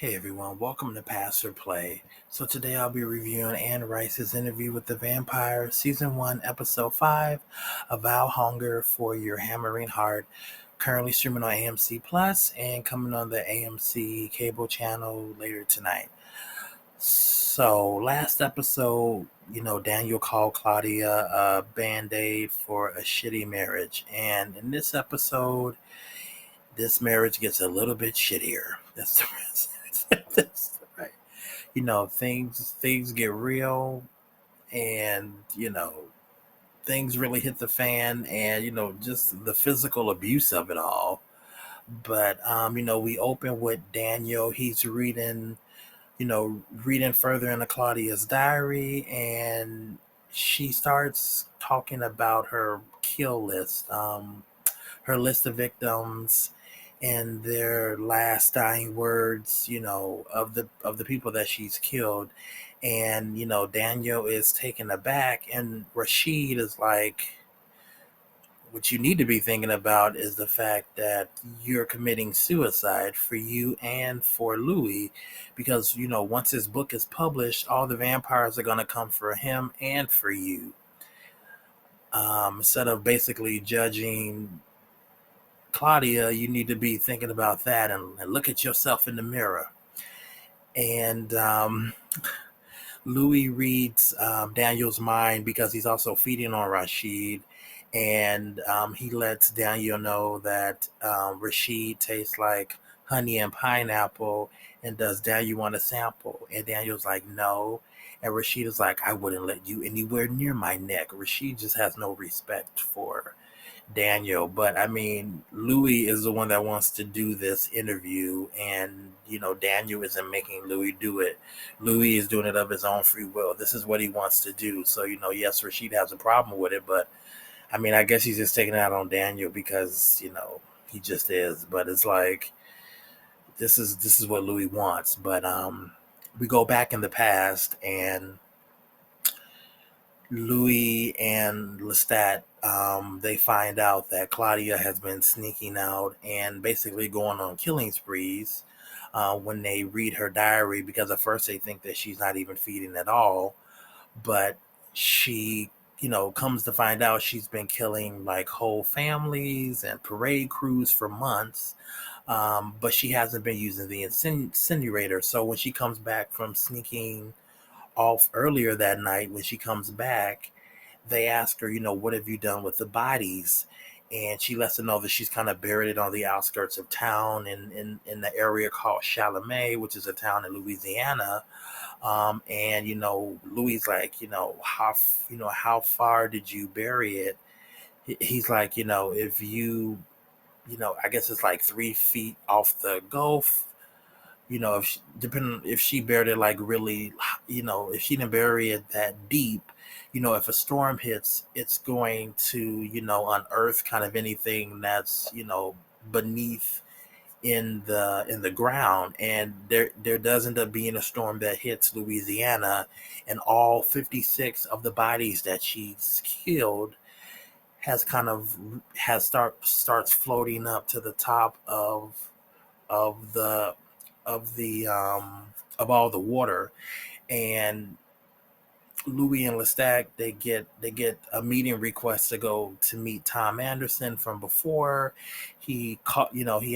Hey everyone, welcome to Pass or Play. So today I'll be reviewing Anne Rice's interview with the vampire, Season 1, Episode 5, A Vow Hunger for Your Hammering Heart, currently streaming on AMC Plus and coming on the AMC cable channel later tonight. So last episode, Daniel called Claudia a band-aid for a shitty marriage. And in this episode, this marriage gets a little bit shittier. That's the rest. That's right. Things get real, and things really hit the fan, and just the physical abuse of it all. But we open with Daniel. He's reading further into Claudia's diary, and she starts talking about her kill list. Her list of victims and their last dying words, of the people that she's killed. And, Daniel is taken aback, and Rashid is like, what you need to be thinking about is the fact that you're committing suicide for you and for Louis, because, once his book is published, all the vampires are going to come for him and for you. Instead of basically judging Claudia, you need to be thinking about that and look at yourself in the mirror. And Louis reads Daniel's mind because he's also feeding on Rashid. And he lets Daniel know that Rashid tastes like honey and pineapple. And does Daniel want a sample? And Daniel's like, no. And Rashid is like, I wouldn't let you anywhere near my neck. Rashid just has no respect for Daniel. But I mean, Louis is the one that wants to do this interview, and Daniel isn't making Louis do it. Louis is doing it of his own free will. This is what he wants to do. So yes, Rashid has a problem with it, but I mean, I guess he's just taking it out on Daniel because he just is. But it's like this is what Louis wants. But we go back in the past, and Louis and Lestat, they find out that Claudia has been sneaking out and basically going on killing sprees when they read her diary, because at first they think that she's not even feeding at all. But she, comes to find out she's been killing like whole families and parade crews for months. But she hasn't been using the incinerator. So when she comes back from sneaking off earlier that night, when she comes back, they ask her, what have you done with the bodies? And she lets them know that she's kind of buried it on the outskirts of town in the area called Chalamet, which is a town in Louisiana. And Louis like, how far did you bury it? He's like, if I guess it's like 3 feet off the Gulf. If depending if she buried it like really, if she didn't bury it that deep, if a storm hits, it's going to, unearth kind of anything that's, beneath in the ground. And there does end up being a storm that hits Louisiana, and all 56 of the bodies that she's killed starts floating up to the top of the of all the water. And Louis and Lestat, they get a meeting request to go to meet Tom Anderson from before. He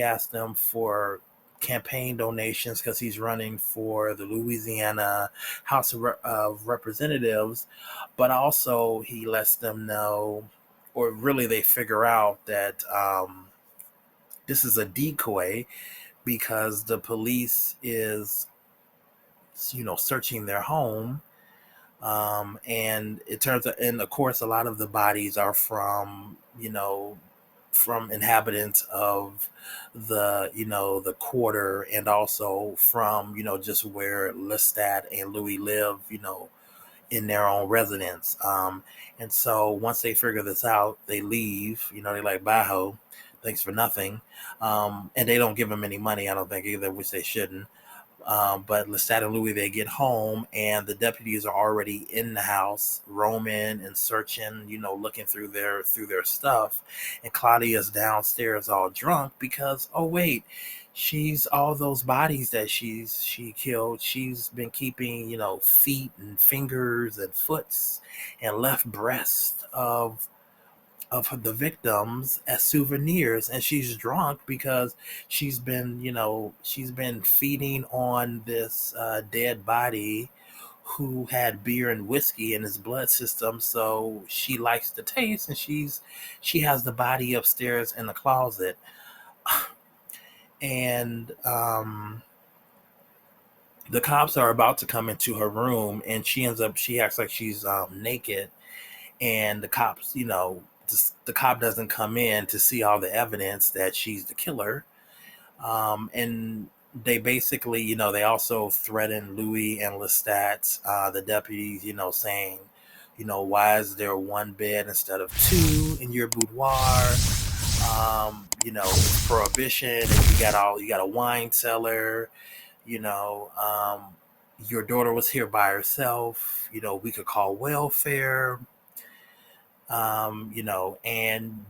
asked them for campaign donations because he's running for the Louisiana House of Representatives. But also he lets them know, or really they figure out that this is a decoy, because the police is searching their home. And it turns out, and of course a lot of the bodies are from inhabitants of the quarter, and also from just where Lestat and Louis live, in their own residence. And so once they figure this out, they leave. They're like, bye ho, thanks for nothing. And they don't give them any money, I don't think, either, which they shouldn't. But Lestat and Louis, they get home, and the deputies are already in the house, roaming and searching, looking through their stuff. And Claudia's downstairs all drunk because, oh wait, she's all those bodies that she killed. She's been keeping, feet and fingers and foots and left breast of the victims as souvenirs, and she's drunk because she's been feeding on this dead body who had beer and whiskey in his blood system, so she likes the taste, and she has the body upstairs in the closet. And the cops are about to come into her room, and she acts like she's naked, and the cops, the cop doesn't come in to see all the evidence that she's the killer. And they basically, they also threaten Louis and Lestat, the deputies, saying, why is there one bed instead of two in your boudoir? It's prohibition, and you got a wine cellar. you know, um, your daughter was here by herself. We could call welfare. And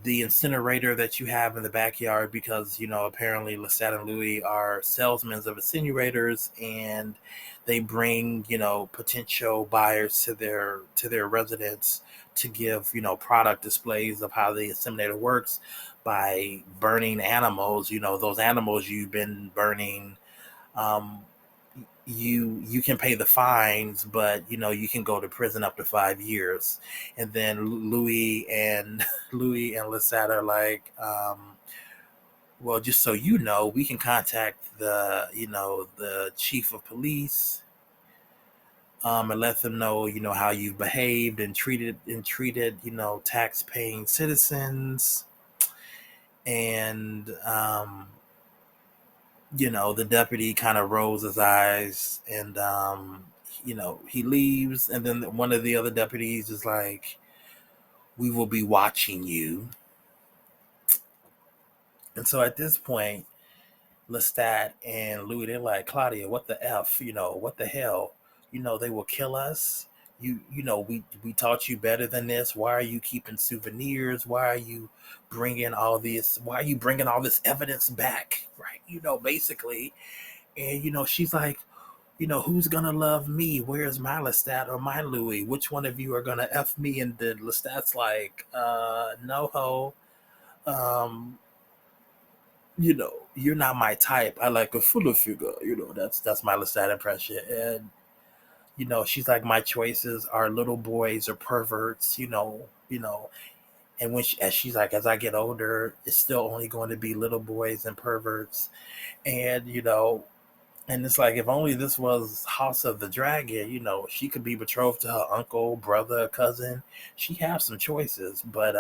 the incinerator that you have in the backyard, because apparently Lestat and Louis are salesmen of incinerators, and they bring potential buyers to their residence to give product displays of how the incinerator works by burning animals. Those animals you've been burning. Um, you can pay the fines, but you can go to prison up to 5 years. And then Louis and Louis and Lestat are like, well, just so you know, we can contact the chief of police, and let them know how you've behaved and treated tax paying citizens. And the deputy kind of rolls his eyes, and he leaves. And then one of the other deputies is like, we will be watching you. And so at this point, Lestat and Louis, they're like, Claudia, what the F, what the hell? They will kill us. We taught you better than this. Why are you keeping souvenirs? Why are you bringing all this evidence back? Right. Basically. And, she's like, who's gonna love me? Where's my Lestat or my Louis? Which one of you are gonna F me? And then Lestat's like, no ho. Um, you're not my type. I like a fuller figure. That's my Lestat impression. And, she's like, my choices are little boys or perverts, and as she's like, as I get older, it's still only going to be little boys and perverts. And, and it's like, if only this was House of the Dragon, she could be betrothed to her uncle, brother, cousin. She has some choices, but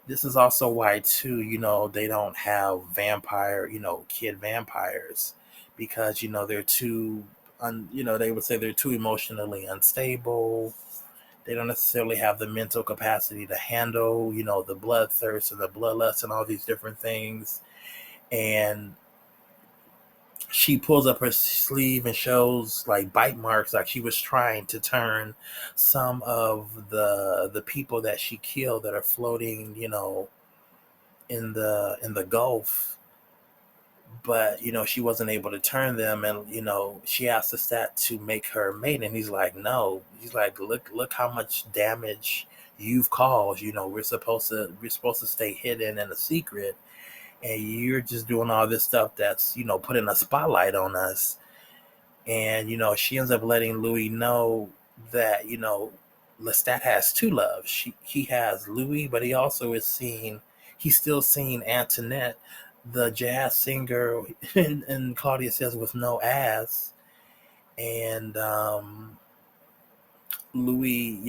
this is also why too, they don't have kid vampires, because they're too, they would say they're too emotionally unstable. They don't necessarily have the mental capacity to handle, the bloodthirst and the bloodlust and all these different things. And she pulls up her sleeve and shows like bite marks, like she was trying to turn some of the people that she killed that are floating, in the Gulf. But she wasn't able to turn them, and she asked the stat to make her mate, and he's like, no. He's like, look how much damage you've caused. We're supposed to stay hidden and a secret, and you're just doing all this stuff that's putting a spotlight on us. And she ends up letting Louis know that Lestat has two loves. He has Louis, but he's still seeing Antoinette, the jazz singer, and Claudia says with no ass. And Louis,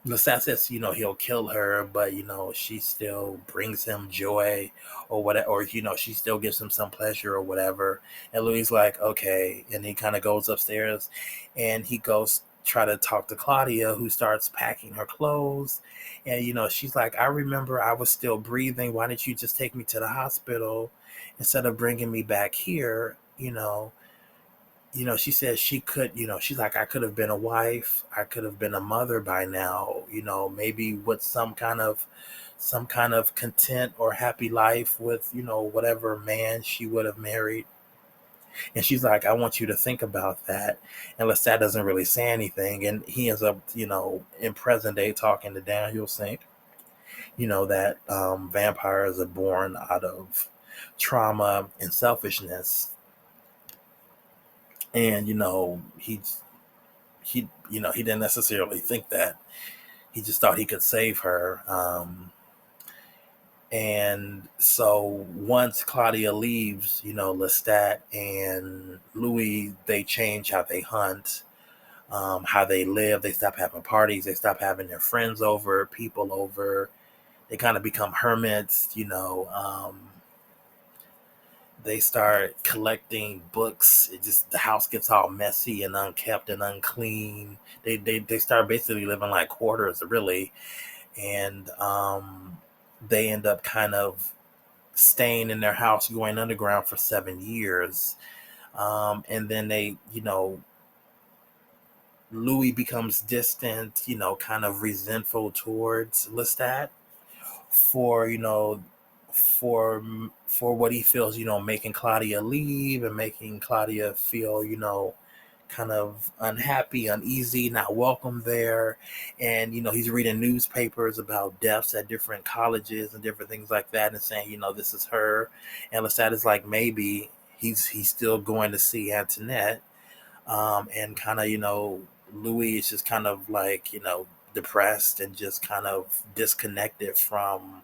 Lestat says, he'll kill her, but she still brings him joy, or whatever, or she still gives him some pleasure or whatever. And Louis like, okay, and he kind of goes upstairs, and he goes try to talk to Claudia, who starts packing her clothes. And she's like, I remember I was still breathing. Why didn't you just take me to the hospital instead of bringing me back here? she said she could, she's like, I could have been a wife, I could have been a mother by now, maybe with some kind of content or happy life with, whatever man she would have married. And she's like, I want you to think about that. And Lestat doesn't really say anything. And he ends up, in present day talking to Daniel, saying, that vampires are born out of trauma and selfishness. And, he didn't necessarily think that. He just thought he could save her. And so once Claudia leaves, Lestat and Louis, they change how they hunt, how they live. They stop having parties. They stop having their friends over, people over. They kind of become hermits, they start collecting books. It just, the house gets all messy and unkept and unclean. They start basically living like quarters, really. And they end up kind of staying in their house, going underground for 7 years. And then Louis becomes distant, kind of resentful towards Lestat for, for what he feels, making Claudia leave and making Claudia feel, kind of unhappy, uneasy, not welcome there. And, he's reading newspapers about deaths at different colleges and different things like that and saying, this is her. And Lestat is like, maybe he's still going to see Antoinette. And kind of, Louis is just kind of like, depressed and just kind of disconnected from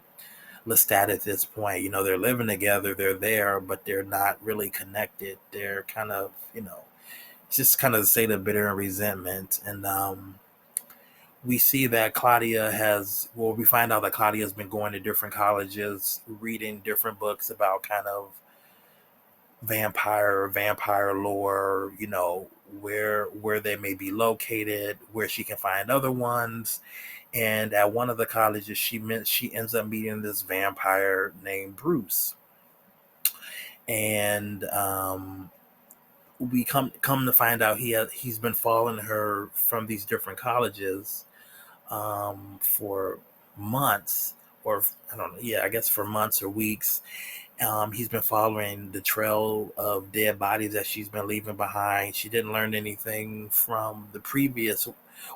Lestat at this point. They're living together, they're there, but they're not really connected. They're kind of, it's just kind of the state of bitter and resentment. And we see that we find out that Claudia has been going to different colleges, reading different books about kind of vampire lore, where they may be located, where she can find other ones. And at one of the colleges, she ends up meeting this vampire named Bruce. And we come to find out he's been following her from these different colleges for months, or I don't know, yeah, I guess for months or weeks. He's been following the trail of dead bodies that she's been leaving behind. She didn't learn anything from the previous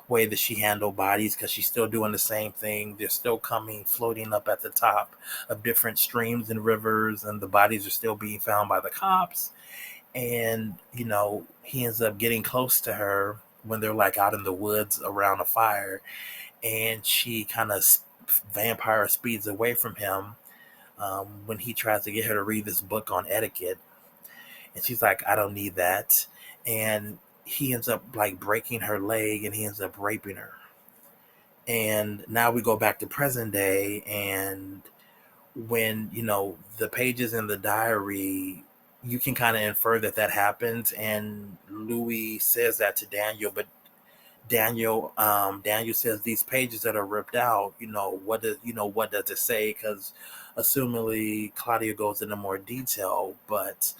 way that she handled bodies, because she's still doing the same thing. They're still floating up at the top of different streams and rivers, and the bodies are still being found by the cops. And, he ends up getting close to her when they're like out in the woods around a fire, and she kind of vampire speeds away from him when he tries to get her to read this book on etiquette. And she's like, I don't need that. And he ends up like breaking her leg, and he ends up raping her. And now we go back to present day, and when, the pages in the diary, you can kind of infer that happens. And Louis says that to Daniel, but Daniel says, these pages that are ripped out, what does it say? Because assumingly Claudia goes into more detail, but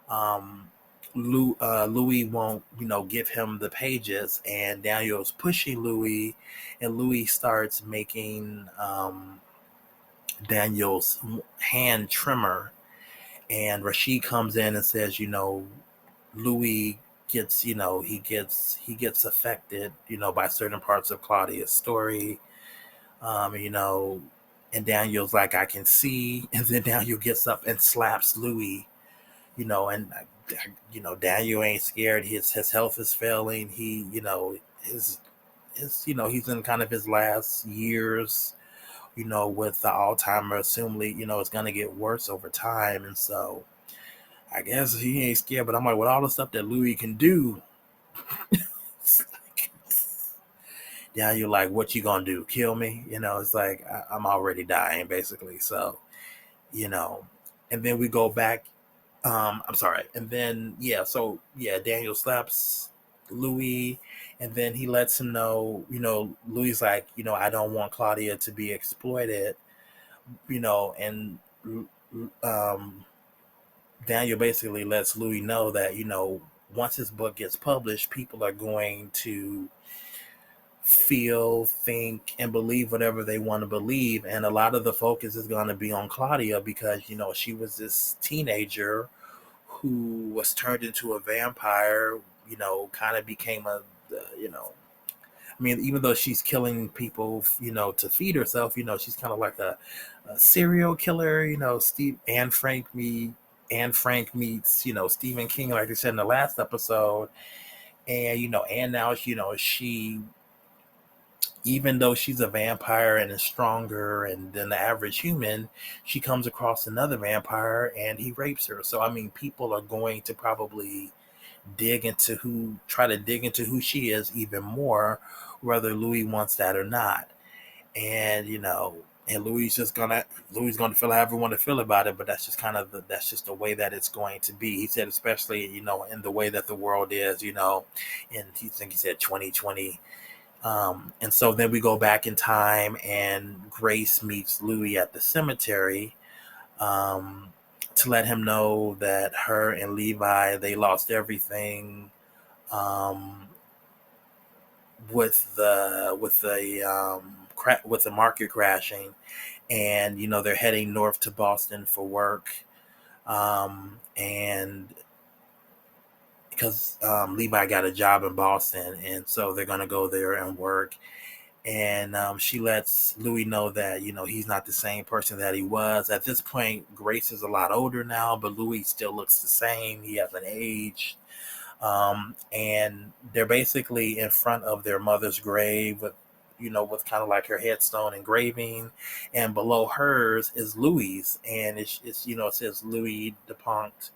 um, Louis won't, give him the pages, and Daniel's pushing Louis, and Louis starts making Daniel's hand trimmer, and Rashid comes in and says, Louis gets, he gets affected, by certain parts of Claudia's story, um, you know, and Daniel's like, I can see, and then Daniel gets up and slaps Louis, and Daniel ain't scared. His health is failing. He, he's in kind of his last years, with the Alzheimer's. Assumably, it's gonna get worse over time, and so I guess he ain't scared. But I'm like, with all the stuff that Louis can do, yeah, you're like, what you gonna do? Kill me? It's like I'm already dying, basically. So, you know, and then we go back. I'm sorry, and then Daniel slaps Louis, and then he lets him know, Louis like, I don't want Claudia to be exploited, and um, Daniel basically lets Louis know that, once his book gets published, people are going to feel, think, and believe whatever they want to believe. And a lot of the focus is going to be on Claudia because, she was this teenager who was turned into a vampire, kind of became I mean, even though she's killing people, to feed herself, she's kind of like a serial killer, Steve and Frank meets, Stephen King, like I said in the last episode. And, and now, she, even though she's a vampire and is stronger and than the average human, she comes across another vampire and he rapes her. So I mean, people are going to probably try to dig into who she is even more, whether Louis wants that or not. And and Louis gonna feel however he want to feel about it, but that's just that's just the way that it's going to be. He said, especially in the way that the world is, and he said 2020. And so then we go back in time, and Grace meets Louis at the cemetery, um, to let him know that her and Levi, they lost everything, um, with the market crashing, and they're heading north to Boston for work, and because Levi got a job in Boston, and so they're gonna go there and work. And she lets Louis know that he's not the same person that he was at this point. Grace is a lot older now, but Louis still looks the same. He hasn't aged. And they're basically in front of their mother's grave with kind of like her headstone engraving, and below hers is Louis, and it's it says Louis DuPont,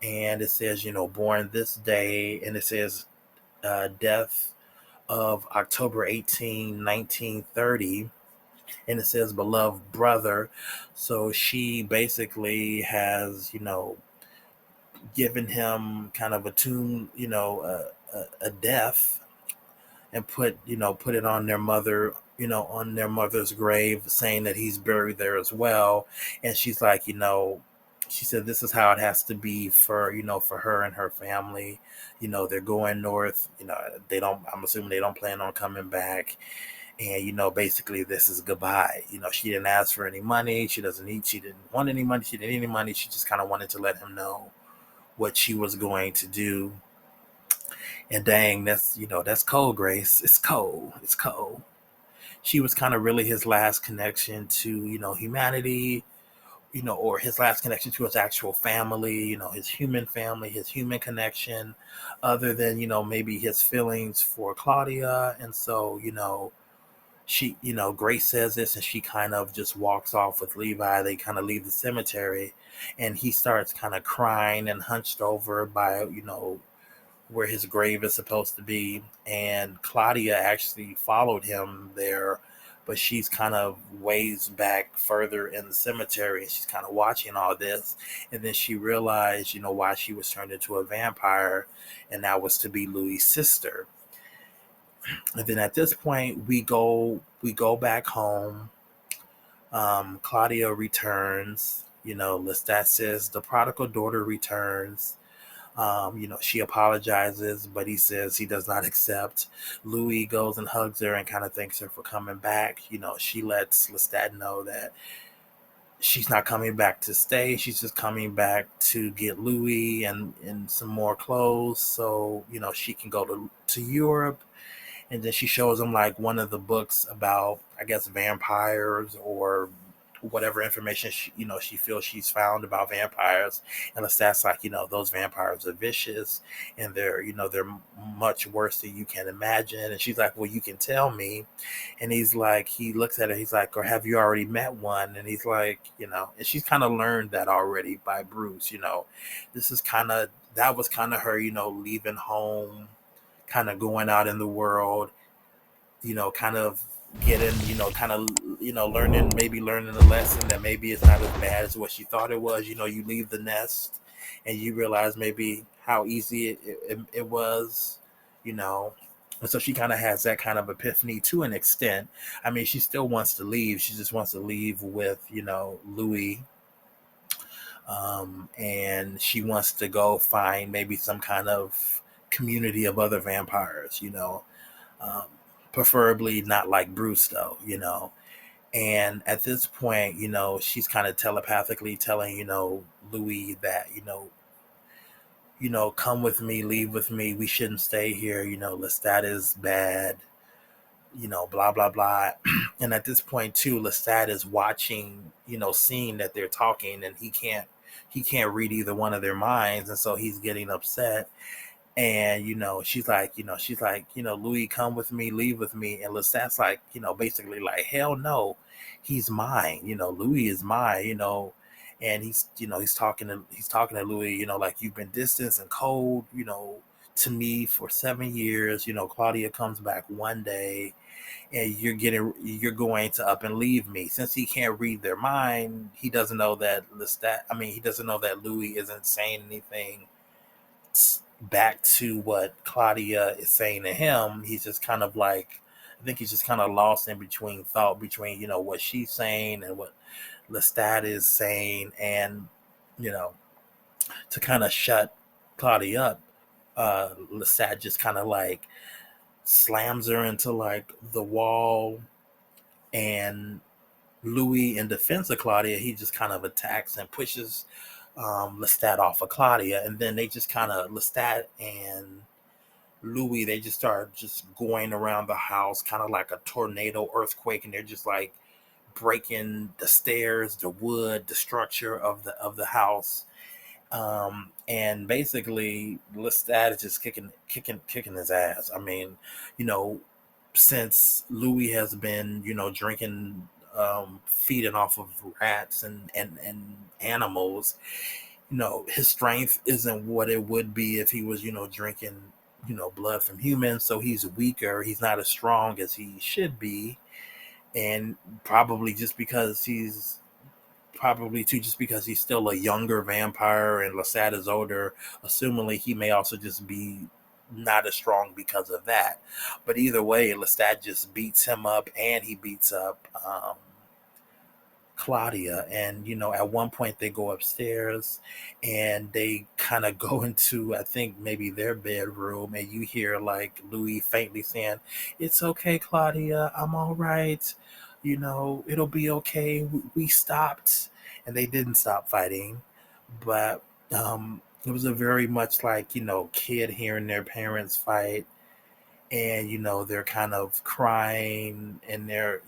and it says born this day, and it says death of October 18, 1930, and it says beloved brother. So she basically has, given him kind of a tomb, a death, and put it on their mother, on their mother's grave, saying that he's buried there as well. And she's like, she said this is how it has to be for for her and her family. They're going north. They don't. I'm assuming they don't plan on coming back. And basically this is goodbye. She didn't ask for any money. She didn't want any money. She didn't need any money. She just kind of wanted to let him know what she was going to do. And dang, that's cold, Grace. It's cold. It's cold. She was kind of really his last connection to humanity, or his last connection to his actual family, his human family, his human connection, other than maybe his feelings for Claudia. And so she, Grace says this, and she kind of just walks off with Levi. They kind of leave the cemetery, and he starts kind of crying and hunched over by where his grave is supposed to be. And Claudia actually followed him there, but she's kind of ways back further in the cemetery, and she's kind of watching all this. And then she realized, why she was turned into a vampire, and that was to be Louis' sister. And then at this point, we go back home. Claudia returns. Lestat says the prodigal daughter returns. She apologizes, but he says he does not accept. Louis goes and hugs her and kind of thanks her for coming back. She lets Lestat know that she's not coming back to stay. She's just coming back to get Louis and some more clothes, so she can go to Europe. And then she shows him like one of the books about, I guess, vampires, or whatever information she feels she's found about vampires. And Lestat's like, those vampires are vicious, and they're much worse than you can imagine. And she's like, well, you can tell me. And he's like, he looks at her, he's like, or have you already met one? And he's like, and she's kind of learned that already by Bruce. This is kind of that was kind of her, leaving home, kind of going out in the world, kind of getting, kind of, learning a lesson that maybe it's not as bad as what she thought it was. You leave the nest and you realize maybe how easy it was, you know. And so she kind of has that kind of epiphany to an extent. I mean, she still wants to leave. She just wants to leave with, Louis. and she wants to go find maybe some kind of community of other vampires, um, preferably not like Bruce, though, And at this point, she's kind of telepathically telling, Louis that, come with me, leave with me. We shouldn't stay here. Lestat is bad. Blah blah blah. And at this point, too, Lestat is watching, seeing that they're talking, and he can't read either one of their minds, and so he's getting upset. And she's like, Louis, come with me, leave with me. And Lestat's like, basically like, hell no, he's mine. Louis is mine. And he's talking to Louis. Like, you've been distant and cold. To me for 7 years. Claudia comes back one day, and you're going to up and leave me. Since he can't read their mind, he doesn't know that Lestat. I mean, he doesn't know that Louis isn't saying anything back to what Claudia is saying to him. He's just kind of like, I think he's just kind of lost in between thought between, what she's saying and what Lestat is saying. And, you know, to kind of shut Claudia up, Lestat just kind of like slams her into like the wall. And Louis, in defense of Claudia, he just kind of attacks and pushes Lestat off of Claudia. And then they just kind of, Lestat and Louis, they just start just going around the house, kind of like a tornado earthquake, and they're just like breaking the stairs, the wood, the structure of the house. And basically, Lestat is just kicking his ass. I mean, you know, since Louis has been, drinking, feeding off of rats and animals, his strength isn't what it would be if he was, drinking, blood from humans. So he's weaker. He's not as strong as he should be. And probably too, just because he's still a younger vampire and Lestat is older, assumingly he may also just be not as strong because of that. But either way, Lestat just beats him up, and he beats up Claudia. And at one point they go upstairs, and they kind of go into, I think, maybe their bedroom, and you hear like Louis faintly saying, "It's okay, Claudia, I'm all right, it'll be okay, we stopped." And they didn't stop fighting. But it was a very much like, kid hearing their parents fight. And they're kind of crying, and they're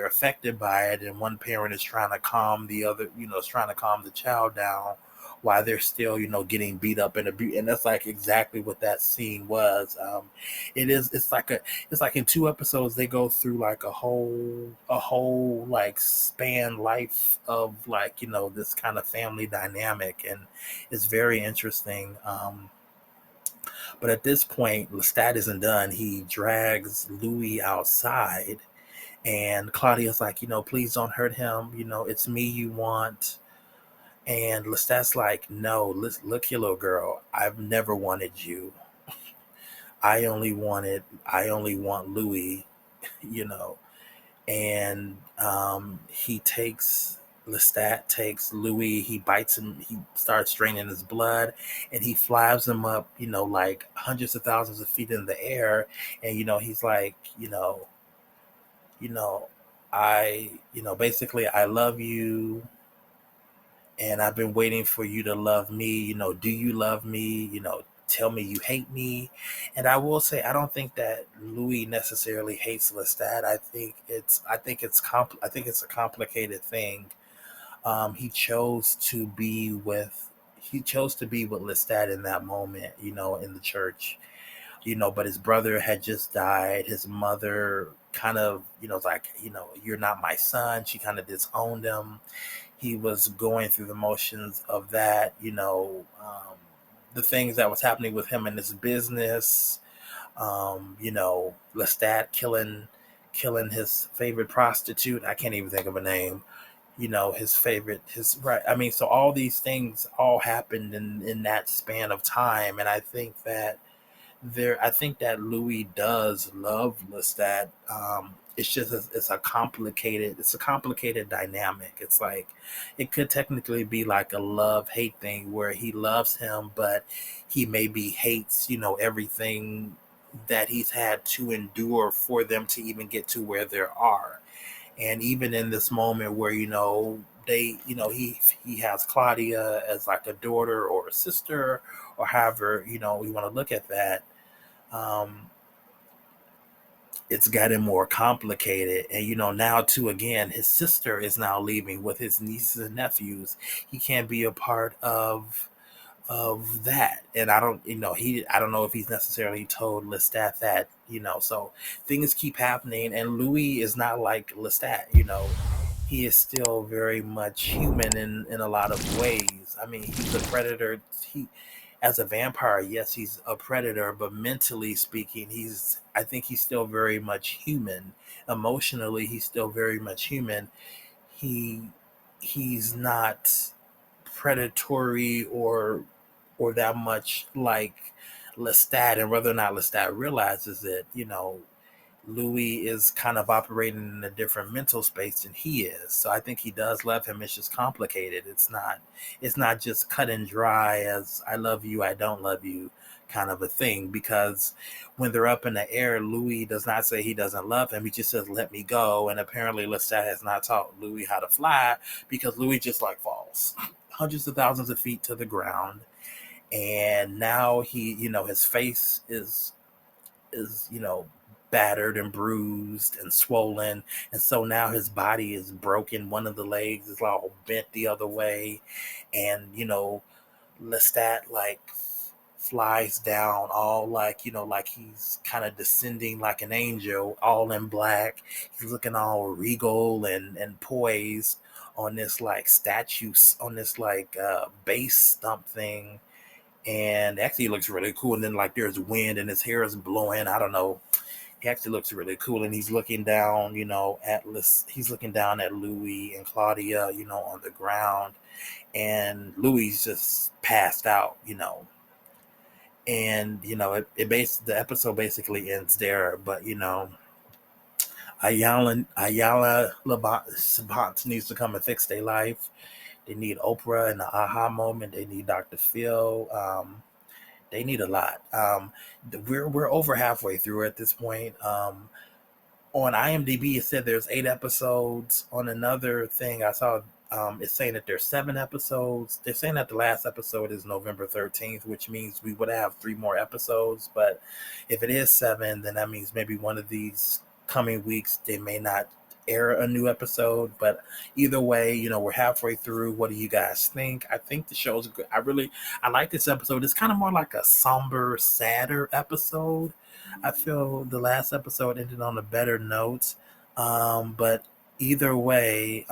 affected by it, and one parent is trying to calm the other, is trying to calm the child down, while they're still, getting beat up and abused. And that's like exactly what that scene was. It's like in 2 episodes they go through like a whole like span life of like, this kind of family dynamic, and it's very interesting. But at this point, Lestat isn't done. He drags Louis outside, and Claudia's like, please don't hurt him. It's me you want. And Lestat's like, no, look here, little girl. I've never wanted you. I only want Louis, you know. And Lestat takes Louis, he bites him, he starts draining his blood, and he flies him up, like hundreds of thousands of feet in the air. And he's like, you know, basically, I love you, and I've been waiting for you to love me. Do you love me? Tell me you hate me. And I will say, I don't think that Louis necessarily hates Lestat. I think it's a complicated thing. He chose to be with Lestat in that moment, in the church. But his brother had just died. His mother kind of, was like, you're not my son. She kind of disowned him. He was going through the motions of that, the things that was happening with him in his business. Lestat killing his favorite prostitute. I can't even think of a name. His right. I mean, so all these things all happened in that span of time. And I think that Louis does love Lestat. it's a complicated dynamic. It's like it could technically be like a love hate thing where he loves him, but he maybe hates, everything that he's had to endure for them to even get to where they are. And even in this moment where, he has Claudia as like a daughter or a sister, or however, we want to look at that. um it's gotten more complicated. And now too, again, his sister is now leaving with his nieces and nephews. He can't be a part of that. And I don't know if he's necessarily told Lestat that, so things keep happening. And Louis is not like Lestat. He is still very much human in a lot of ways. I mean, he's a predator. He As a vampire, yes, he's a predator, but mentally speaking, I think he's still very much human. Emotionally, he's still very much human. He he's not predatory or that much like Lestat. And whether or not Lestat realizes it, Louis is kind of operating in a different mental space than he is. So I think he does love him. It's just complicated. It's not just cut and dry as I love you, I don't love you kind of a thing. Because when they're up in the air, Louis does not say he doesn't love him. He just says, let me go. And apparently Lestat has not taught Louis how to fly, because Louis just like falls hundreds of thousands of feet to the ground. And now his face is battered and bruised and swollen. And so now his body is broken. One of the legs is all bent the other way. And Lestat like flies down all like, like he's kind of descending like an angel, all in black. He's looking all regal and poised on this like statue, on this like base stump thing. And actually it looks really cool. And then like there's wind and his hair is blowing. I don't know, he actually looks really cool. And he's looking down, he's looking down at Louis and Claudia, on the ground. And Louis just passed out. And the episode basically ends there. But Ayala Savant needs to come and fix their life. They need Oprah and the aha moment. They need Dr. Phil. They need a lot. We're over halfway through at this point. On IMDb, it said there's 8 episodes. On another thing I saw, it's saying that there's 7 episodes. They're saying that the last episode is November 13th, which means we would have 3 more episodes. But if it is 7, then that means maybe one of these coming weeks they may not air a new episode. But either way, we're halfway through. What do you guys think? I think the show's good. I like this episode. It's kind of more like a somber, sadder episode. I feel the last episode ended on a better note. But either way,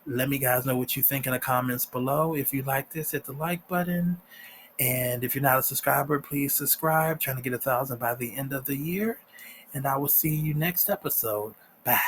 let me guys know what you think in the comments below. If you like this, hit the like button. And if you're not a subscriber, please subscribe. Trying to get 1,000 by the end of the year. And I will see you next episode. Bye.